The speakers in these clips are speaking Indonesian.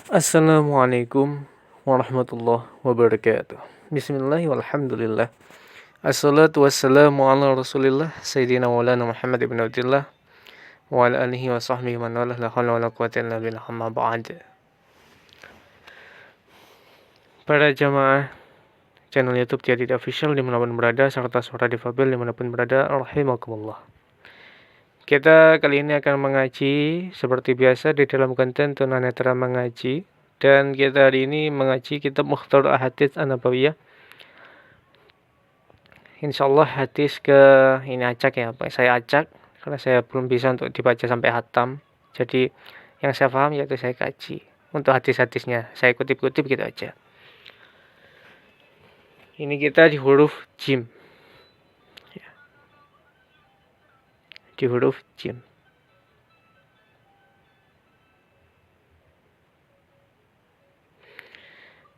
Assalamualaikum warahmatullahi wabarakatuh. Bismillah walhamdulillah. Assalatu wassalamu ala rasulillah Sayyidina Maulana Muhammad ibn Abdullah wa ala alihi wa sahbihi man walah la hawla wa la quwwata illa billah amma ba'd. Para jamaah channel YouTube Jadi Official dimanapun berada serta suara difabel dimanapun berada, rahimakumullah. Kita kali ini akan mengaji seperti biasa di dalam konten Tunanetra Mengaji, dan kita hari ini mengaji kitab Mukhtasar Ahadits An-Nabawiyah. Insyaallah hadis ke ini acak ya, Pak. Saya acak karena saya belum bisa untuk dibaca sampai hatam. Jadi yang saya paham yaitu saya kaji. Untuk hadis-hadisnya saya kutip-kutip gitu aja. Ini kita di huruf jim. Di huruf jim.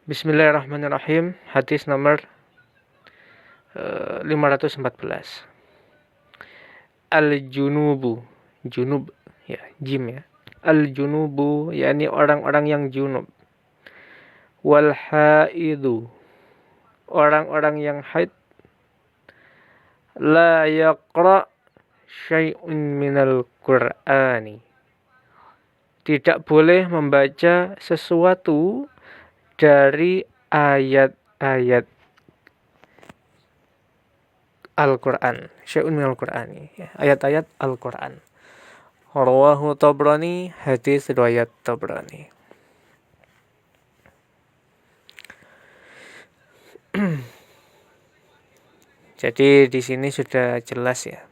Bismillahirrahmanirrahim. Hadis nomor 514. Al-junubu, junub ya, jim ya. Al-junubu yakni orang-orang yang junub. Wal haidu, orang-orang yang haid. La yaqra syai'un minal Qur'ani, tidak boleh membaca sesuatu dari ayat-ayat Al-Quran. Syai'un minal Qur'ani, ayat-ayat Al-Quran. Rawahu Tabrani, hadis riwayat Tabrani. Jadi di sini sudah jelas ya.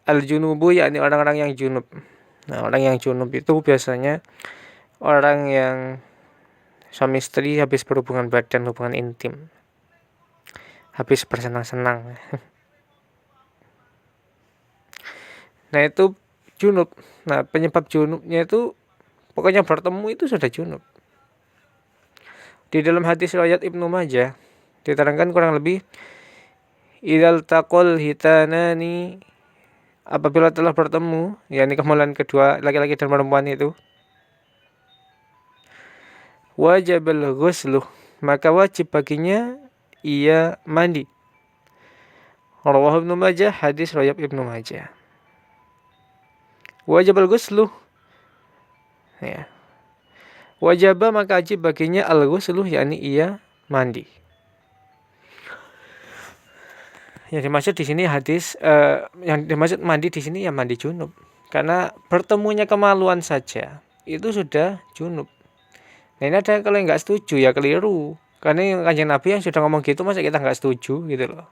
Al-junubu yakni orang-orang yang junub. Nah, orang yang junub itu biasanya orang yang suami istri habis berhubungan badan, hubungan intim, habis bersenang-senang. Nah, itu junub. Nah, penyebab junubnya itu pokoknya bertemu itu sudah junub. Di dalam hadis riwayat Ibnu Majah diterangkan kurang lebih idzal taqal hitanani, apabila telah bertemu, yakni kemaluan kedua laki-laki dan perempuan itu, wajibal ghusluh, maka wajib baginya ia mandi. Rawahu Ibnu Majah, hadis riwayat Ibnu Majah. Wajibal ghusluh ya. Wajib maka wajib baginya al-ghusluh yakni ia mandi. Yang dimaksud di sini hadis yang dimaksud mandi di sini ya mandi junub. Karena bertemunya kemaluan saja itu sudah junub. Nah, ini ada kalau yang nggak setuju ya keliru. Karena Kanjeng Nabi yang sudah ngomong gitu, masa kita nggak setuju gitu loh.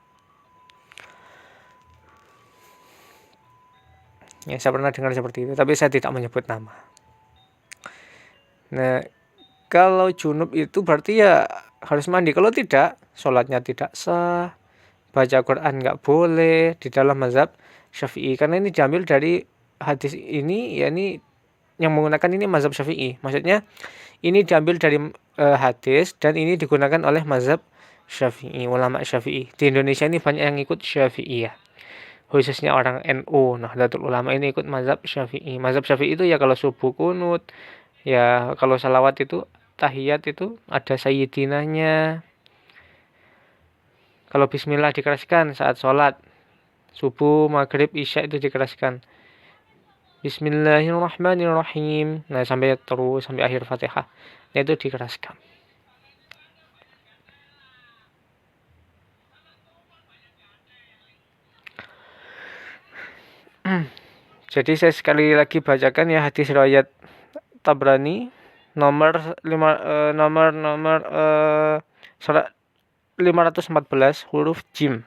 Ya, saya pernah dengar seperti itu, tapi saya tidak menyebut nama. Nah, kalau junub itu berarti ya harus mandi. Kalau tidak, sholatnya tidak sah, baca Quran nggak boleh di dalam mazhab Syafi'i. Karena ini diambil dari hadis ini, ya ini yang menggunakan ini mazhab Syafi'i. Maksudnya ini diambil dari hadis dan ini digunakan oleh mazhab Syafi'i, ulama Syafi'i. Di Indonesia ini banyak yang ikut Syafi'i ya. Khususnya orang NU, Nahdlatul Ulama ini ikut mazhab Syafi'i. Mazhab Syafi'i itu ya kalau subuh kunut, ya kalau salawat itu tahiyat itu ada sayyidinanya. Kalau bismillah dikeraskan saat sholat subuh, maghrib, isya itu dikeraskan. Bismillahirrahmanirrahim. Nah, sampai terus sampai akhir Fatihah. Nah, itu dikeraskan. Jadi saya sekali lagi bacakan ya hadis riwayat Tabrani nomor 514 huruf jim.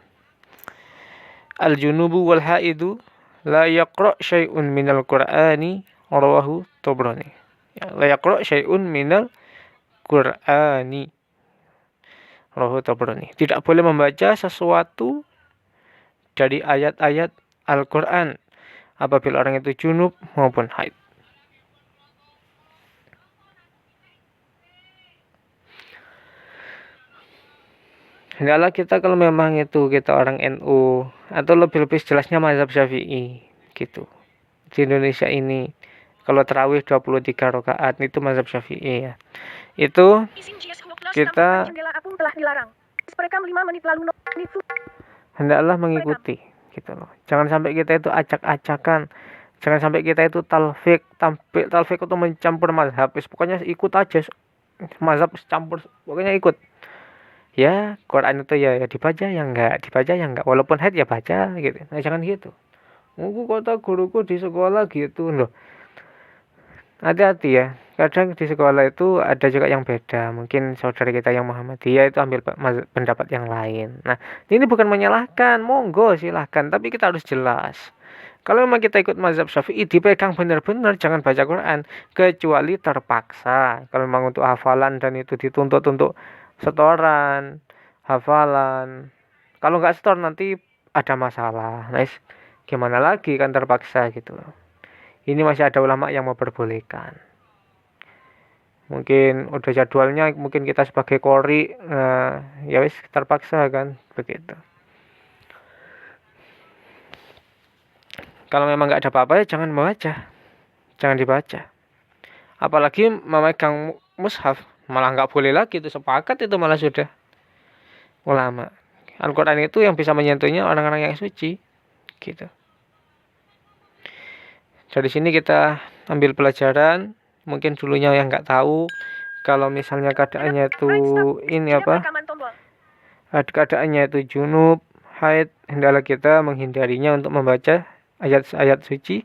Al-junubu wal haidu la yaqra syai'un minal Qur'ani, rawahu Tabrani. Ya, la yaqra syai'un minal Qur'ani, rawahu Tabrani. Tidak boleh membaca sesuatu dari ayat-ayat Al-Qur'an apabila orang itu junub maupun haid. Hendaklah kita kalau memang itu kita orang NU atau lebih-lebih jelasnya mazhab Syafi'i gitu. Di Indonesia ini Kalau tarawih 23 rakaat itu mazhab Syafi'i ya. Itu kita hendaklah mengikuti gitu loh. Jangan sampai kita itu acak-acakan. Jangan sampai kita itu talfik itu mencampur mazhab. Pokoknya ikut aja mazhab campur, pokoknya ikut. Ya, Quran itu ya dibaca, ya enggak dibaca, ya enggak. Walaupun haid ya baca gitu. Nah, jangan gitu. Kata guruku di sekolah gitu loh. Hati-hati ya. Kadang di sekolah itu ada juga yang beda. Mungkin saudara kita yang Muhammadiyah itu ambil pendapat yang lain. Nah, ini bukan menyalahkan. Monggo silahkan. Tapi kita harus jelas. Kalau memang kita ikut mazhab Syafi'i, dipegang benar-benar, jangan baca Quran. Kecuali terpaksa. Kalau memang untuk hafalan dan itu dituntut untuk setoran, hafalan. Kalau nggak setor nanti ada masalah. Nah, gimana lagi kan terpaksa gitu loh. Ini masih ada ulama yang memperbolehkan. Mungkin udah jadwalnya, mungkin kita sebagai qori, ya wis terpaksa kan begitu. Kalau memang nggak ada apa-apa ya jangan membaca, jangan dibaca. Apalagi memegang mushaf, malah nggak boleh lagi, itu sepakat itu malah sudah ulama. Al-Quran itu yang bisa menyentuhnya orang-orang yang suci gitu. Dari sini kita ambil pelajaran. Mungkin dulunya yang nggak tahu, kalau misalnya keadaannya itu ini apa, keadaannya itu junub, haid, hendaklah kita menghindarinya untuk membaca ayat-ayat suci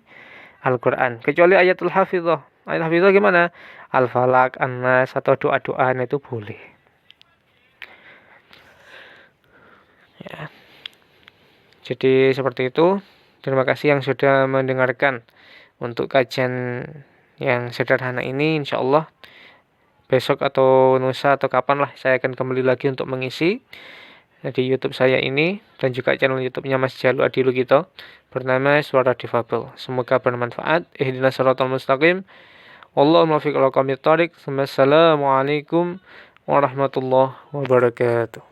Al-Quran. Kecuali ayatul hafidhah. Ayat hafidhah gimana? Al-Falaq, An-Nas, atau doa-doaan itu boleh. Ya. Jadi seperti itu. Terima kasih yang sudah mendengarkan untuk kajian yang sederhana ini. Insya Allah besok atau lusa atau kapan lah saya akan kembali lagi untuk mengisi di YouTube saya ini dan juga channel YouTube-nya Mas Jalu Adilu Gito bernama Suara Difabel. Semoga bermanfaat. Ihdinas shiratal mustaqim. Wallahul muwaffiq ila aqwamit thoriq. Wassalamualaikum warahmatullahi wabarakatuh.